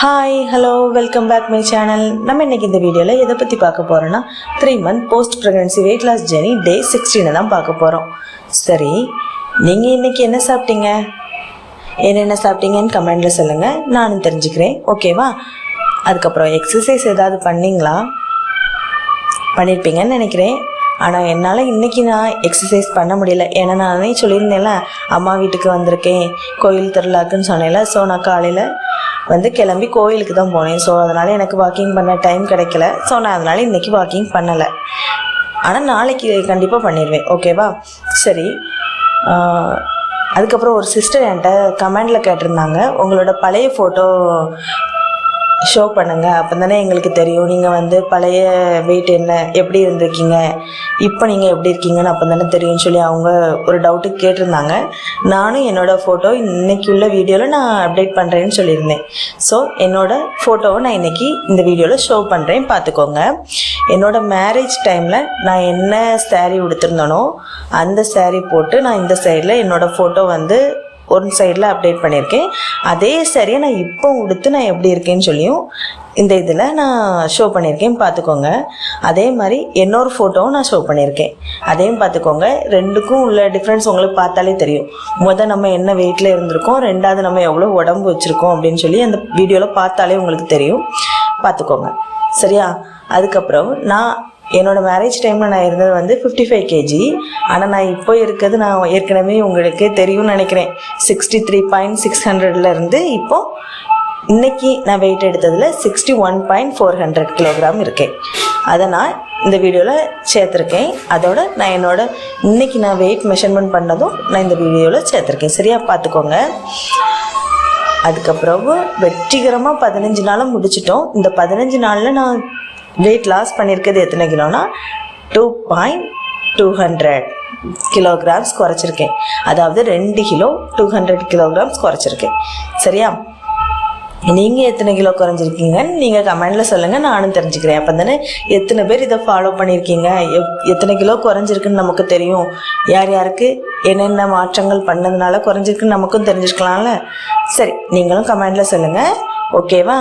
Hi hello welcome back my channel. நம்ம இன்னைக்கு இந்த வீடியோவில் எதை பற்றி பார்க்க போகிறோன்னா 3 month post pregnancy weight loss journey day 16 தான் பார்க்க போகிறோம். சரி, நீங்கள் இன்னைக்கு என்ன சாப்பிட்டீங்க, என்னென்ன சாப்பிட்டீங்கன்னு கமெண்டில் சொல்லுங்கள், நானும் தெரிஞ்சுக்கிறேன். ஓகேவா? அதுக்கப்புறம் எக்ஸசைஸ் ஏதாவது பண்ணிங்களா? பண்ணியிருப்பீங்கன்னு நினைக்கிறேன். ஆனால் என்னால் இன்றைக்கி நான் எக்ஸசைஸ் பண்ண முடியல. ஏன்னா நானே சொல்லியிருந்தேன்ல, அம்மா வீட்டுக்கு வந்திருக்கேன் கோயில் திருவிழாக்குன்னு சொன்னேன்ல. ஸோ நான் காலையில் கிளம்பி கோயிலுக்கு தான் போனேன். ஸோ அதனால் எனக்கு வாக்கிங் பண்ண டைம் கிடைக்கல. ஸோ நான் அதனால் இன்றைக்கி வாக்கிங் பண்ணலை. ஆனால் நாளைக்கு கண்டிப்பாக பண்ணிடுவேன். ஓகேவா? சரி. அதுக்கப்புறம் ஒரு சிஸ்டர் என்கிட்ட கமெண்டில் கேட்டிருந்தாங்க, உங்களோட பழைய ஃபோட்டோ ஷோ பண்ணுங்கள், அப்போ தானே எங்களுக்கு தெரியும் நீங்கள் பழைய வெயிட் என்ன, எப்படி இருந்திருக்கீங்க, இப்போ நீங்கள் எப்படி இருக்கீங்கன்னு அப்போ தானே தெரியும்னு சொல்லி அவங்க ஒரு டவுட்டுக்கு கேட்டிருந்தாங்க. நானும் என்னோடய ஃபோட்டோ இன்றைக்கி உள்ள வீடியோவில் நான் அப்டேட் பண்ணுறேன்னு சொல்லியிருந்தேன். ஸோ என்னோடய ஃபோட்டோவை நான் இன்றைக்கி இந்த வீடியோவில் ஷோ பண்ணுறேன், பார்த்துக்கோங்க. என்னோடய மேரேஜ் டைமில் நான் என்ன சாரீ உடுத்திருந்தேனோ அந்த சாரீ போட்டு நான் இந்த சைடில் என்னோடய ஃபோட்டோ ஒரு சைடில் அப்டேட் பண்ணியிருக்கேன். அதே சரியாக நான் இப்போ உடுத்து நான் எப்படி இருக்கேன்னு சொல்லியும் இந்த இதில் நான் ஷோ பண்ணியிருக்கேன், பார்த்துக்கோங்க. அதே மாதிரி இன்னொரு ஃபோட்டோவும் நான் ஷோ பண்ணியிருக்கேன், அதையும் பார்த்துக்கோங்க. ரெண்டுக்கும் உள்ள டிஃப்ரென்ஸ் உங்களுக்கு பார்த்தாலே தெரியும். நம்ம என்ன வெயிட்டில் இருந்திருக்கோம், ரெண்டாவது நம்ம எவ்வளோ உடம்பு வச்சுருக்கோம் அப்படின்னு சொல்லி அந்த வீடியோவில் பார்த்தாலே உங்களுக்கு தெரியும், பார்த்துக்கோங்க. சரியா? அதுக்கப்புறம் நான் என்னோடய மேரேஜ் டைமில் நான் இருந்தது 55 kg. ஆனால் நான் இப்போ இருக்கிறது நான் ஏற்கனவே உங்களுக்கே தெரியும்னு நினைக்கிறேன், 63.600 இருந்து இப்போது இன்றைக்கி நான் வெயிட் எடுத்ததில் 61.400 கிலோகிராம் இருக்கேன். அதை நான் இந்த வீடியோவில் சேர்த்துருக்கேன். அதோட நான் இன்றைக்கி நான் வெயிட் மெஷர்மெண்ட் பண்ணதும் நான் இந்த வீடியோவில் சேர்த்துருக்கேன். சரியா? பார்த்துக்கோங்க. அதுக்கப்புறம் வெற்றிகரமாக 15 நாளாக முடிச்சிட்டோம். இந்த 15 நாளில் நான் வெயிட் லாஸ் பண்ணியிருக்கிறது எத்தனை கிலோனா 2.200 கிலோகிராம்ஸ் குறைச்சிருக்கேன். அதாவது 2 கிலோ 200 கிலோகிராம்ஸ் குறைச்சிருக்கேன். சரியா? நீங்கள் எத்தனை கிலோ குறைஞ்சிருக்கீங்கன்னு நீங்கள் கமெண்டில் சொல்லுங்கள், நானும் தெரிஞ்சுக்கிறேன். அப்போ தானே எத்தனை பேர் இதை ஃபாலோ பண்ணியிருக்கீங்க, எத்தனை கிலோ குறைஞ்சிருக்குன்னு நமக்கு தெரியும். யார் யாருக்கு என்னென்ன மாற்றங்கள் பண்ணதுனால குறைஞ்சிருக்குன்னு நமக்கும் தெரிஞ்சிருக்கலாம்ல. சரி, நீங்களும் கமெண்டில் சொல்லுங்கள். ஓகேவா?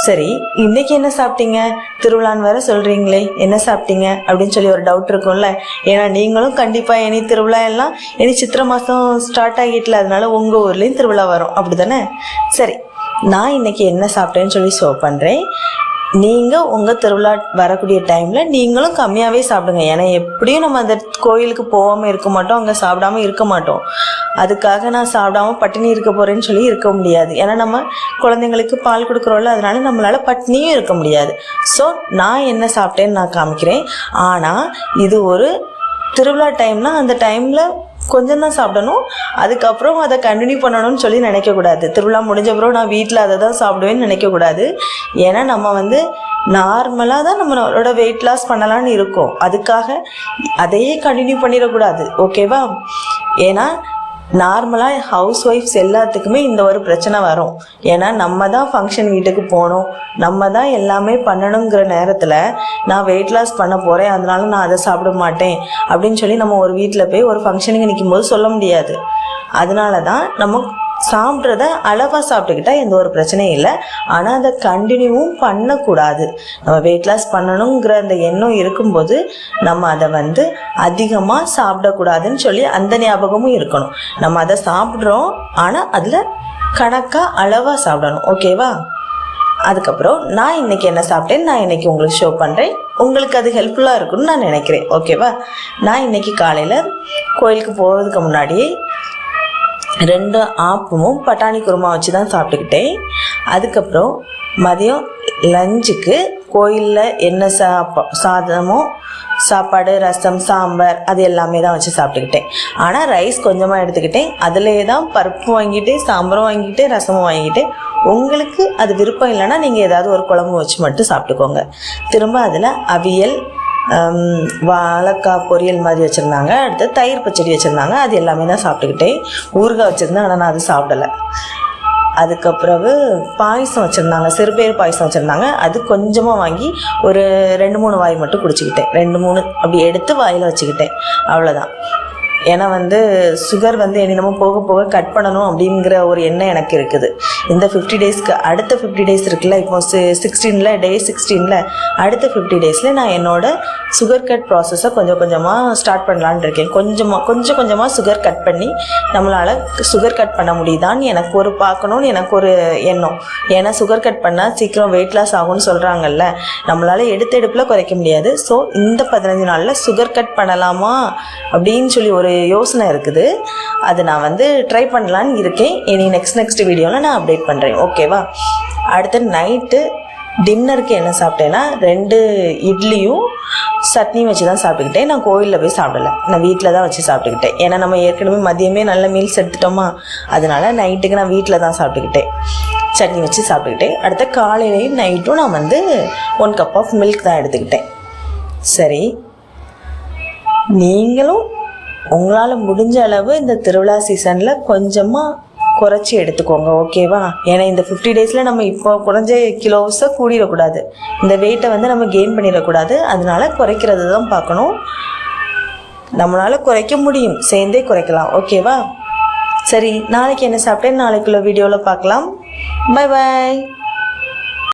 சரி, இன்றைக்கி என்ன சாப்பிட்டீங்க, திருவிழான்னு வேறு சொல்கிறீங்களே, என்ன சாப்பிட்டீங்க அப்படின்னு சொல்லி ஒரு டவுட் இருக்கும்ல. ஏன்னா நீங்களும் கண்டிப்பாக இனி திருவிழா எல்லாம் இனி சித்திரை மாதம் ஸ்டார்ட் ஆகிட்டுல, அதனால உங்கள் ஊர்லேயும் திருவிழா வரும், அப்படி தானே? சரி, நான் இன்றைக்கி என்ன சாப்பிட்டேன்னு சொல்லி ஷோ பண்ணுறேன். நீங்கள் உங்கள் திருவிழா வரக்கூடிய டைமில் நீங்களும் கம்மியாகவே சாப்பிடுங்க. ஏன்னா எப்படியும் நம்ம அந்த கோயிலுக்கு போகாமல் இருக்க மாட்டோம், அங்கே சாப்பிடாமல் இருக்க மாட்டோம். அதுக்காக நான் சாப்பிடாமல் பட்டினி இருக்க போகிறேன்னு சொல்லி இருக்க முடியாது. ஏன்னா நம்ம குழந்தைங்களுக்கு பால் கொடுக்குறோம்ல, அதனால நம்மளால் பட்டினியும் இருக்க முடியாது. ஸோ நான் என்ன சாப்பிட்டேன்னு நான் காமிக்கிறேன். ஆனால் இது ஒரு திருவிழா டைம்னா அந்த டைமில் கொஞ்சம் தான் சாப்பிடணும், அதுக்கப்புறம் அதை கண்டினியூ பண்ணணும்னு சொல்லி நினைக்கக்கூடாது. திருவிழா முடிஞ்சப்பறம் நான் வீட்டில் அதை தான் சாப்பிடுவேன்னு நினைக்கக்கூடாது. ஏன்னா நம்ம நார்மலாக தான் நம்மளோட வெயிட் லாஸ் பண்ணலான்னு இருக்கோம், அதுக்காக அதையே கண்டினியூ பண்ணிடக்கூடாது. ஓகேவா? ஏன்னா நார்மலாக ஹவுஸ் ஒய்ஃப்ஸ் எல்லாத்துக்குமே இந்த ஒரு பிரச்சனை வரும். ஏன்னா நம்ம தான் ஃபங்க்ஷன் வீட்டுக்கு போகணும், நம்ம தான் எல்லாமே பண்ணணுங்கிற நேரத்தில் நான் வெயிட் லாஸ் பண்ண போகிறேன், அதனால நான் அதை சாப்பிட மாட்டேன் அப்படின்னு சொல்லி நம்ம ஒரு வீட்டில் போய் ஒரு ஃபங்க்ஷனுக்கு நிற்கும் போது சொல்ல முடியாது. அதனால தான் நம்ம சாப்பிட்றத அளவாக சாப்பிட்டுக்கிட்டா எந்த ஒரு பிரச்சனையும் இல்லை. ஆனால் அதை கண்டினியூவும் பண்ணக்கூடாது. நம்ம வெயிட் லாஸ் பண்ணணுங்கிற அந்த எண்ணம் இருக்கும்போது நம்ம அதை அதிகமாக சாப்பிடக்கூடாதுன்னு சொல்லி அந்த ஞாபகமும் இருக்கணும். நம்ம அதை சாப்பிட்றோம், ஆனால் அதில் கணக்காக அளவாக சாப்பிடணும். ஓகேவா? அதுக்கப்புறம் நான் இன்றைக்கி என்ன சாப்பிட்டேன்னு நான் இன்றைக்கி உங்களுக்கு ஷோ பண்ணுறேன். உங்களுக்கு அது ஹெல்ப்ஃபுல்லாக இருக்குன்னு நான் நினைக்கிறேன். ஓகேவா? நான் இன்றைக்கி காலையில் கோயிலுக்கு போகிறதுக்கு முன்னாடி 2 ஆப்பமும் பட்டாணி குருமா வச்சு தான் சாப்பிட்டுக்கிட்டேன். அதுக்கப்புறம் மதியம் லஞ்சுக்கு கோயிலில் என்ன சாதமோ சாப்பாடு, ரசம், சாம்பார் அது எல்லாமே தான் வச்சு சாப்பிட்டுக்கிட்டேன். ஆனால் ரைஸ் கொஞ்சமாக எடுத்துக்கிட்டேன். அதிலே தான் பருப்பு வாங்கிட்டேன், சாம்பாரும் வாங்கிட்டேன், ரசமும் வாங்கிட்டேன். உங்களுக்கு அது விருப்பம் இல்லைன்னா நீங்கள் ஏதாவது ஒரு குழம்பு வச்சு மட்டும் சாப்பிட்டுக்கோங்க. திரும்ப அதில் அவியல், வாழைக்காய் பொரியல் மாதிரி வச்சுருந்தாங்க. அடுத்து தயிர் பச்சடி வச்சுருந்தாங்க. அது எல்லாமே தான் சாப்பிட்டுக்கிட்டேன். ஊறுகாய் வச்சுருந்தேன், ஆனால் நான் அது சாப்பிடலை. அதுக்கப்புறவு பாயசம் வச்சுருந்தாங்க, சிறுபேர் பாயசம் வச்சுருந்தாங்க. அது கொஞ்சமாக வாங்கி ஒரு 2-3 வாய் மட்டும் குடிச்சிக்கிட்டேன். 2-3 அப்படி எடுத்து வாயில் வச்சுக்கிட்டேன், அவ்வளோதான். ஏன்னா வந்து சுகர் வந்து என்னமோ போக போக கட் பண்ணணும் அப்படிங்கிற ஒரு எண்ணம் எனக்கு இருக்குது. இந்த 50 டேஸ்க்கு அடுத்த 50 டேஸ் இருக்குல்ல, இப்போ 16ல் டே 16ல் அடுத்த 50 டேஸில் நான் என்னோட சுகர் கட் ப்ராசஸை கொஞ்சம் கொஞ்சமாக ஸ்டார்ட் பண்ணலான்னு இருக்கேன். கொஞ்சம் கொஞ்சமாக சுகர் கட் பண்ணி நம்மளால் சுகர் கட் பண்ண முடியுதான்னு எனக்கு ஒரு பார்க்கணுன்னு எனக்கு ஒரு எண்ணம். ஏன்னா சுகர் கட் பண்ணால் சீக்கிரம் வெயிட் லாஸ் ஆகும்னு சொல்கிறாங்கல்ல, நம்மளால் எடுப்பில் குறைக்க முடியாது. ஸோ இந்த 15 நாளில் சுகர் கட் பண்ணலாமா அப்படின்னு சொல்லி ஒரு யோசனை இருக்குது. அது நான் வந்து ட்ரை பண்ணலான்னு இருக்கேன். இனி நெக்ஸ்ட் வீடியோவில் நான் அப்டேட் பண்ணுறேன். ஓகேவா? அடுத்து நைட்டு டின்னருக்கு என்ன சாப்பிட்டேன்னா 2 இட்லியும் சட்னியும் வச்சு தான் சாப்பிட்டுக்கிட்டேன். நான் கோவிலில் போய் சாப்பிடலை, நான் வீட்டில் தான் வச்சு சாப்பிட்டுக்கிட்டேன். ஏன்னா நம்ம ஏற்கனவே மதியமே நல்ல மீல்ஸ் எடுத்துட்டோமா, அதனால் நைட்டுக்கு நான் வீட்டில் தான் சாப்பிட்டுக்கிட்டேன், சட்னி வச்சு சாப்பிட்டுக்கிட்டேன். அடுத்த காலையிலையும் நைட்டும் நான் வந்து 1 கப் ஆஃப் மில்க் தான் எடுத்துக்கிட்டேன். சரி, நீங்களும் உங்களால் முடிஞ்ச அளவு இந்த திருவிழா சீசனில் கொஞ்சமாக குறைச்சி எடுத்துக்கோங்க. ஓகேவா? ஏன்னா இந்த 50 டேஸில் நம்ம இப்போ குறைஞ்ச கிலோஸை கூடிடக்கூடாது, இந்த வெயிட்டை வந்து நம்ம கெயின் பண்ணிடக்கூடாது. அதனால குறைக்கிறது தான் பார்க்கணும். நம்மளால் குறைக்க முடியும், சேர்ந்தே குறைக்கலாம். ஓகேவா? சரி, நாளைக்கு என்ன சாப்பிட்டேன் நாளைக்குள்ள வீடியோவில் பார்க்கலாம். Bye bye.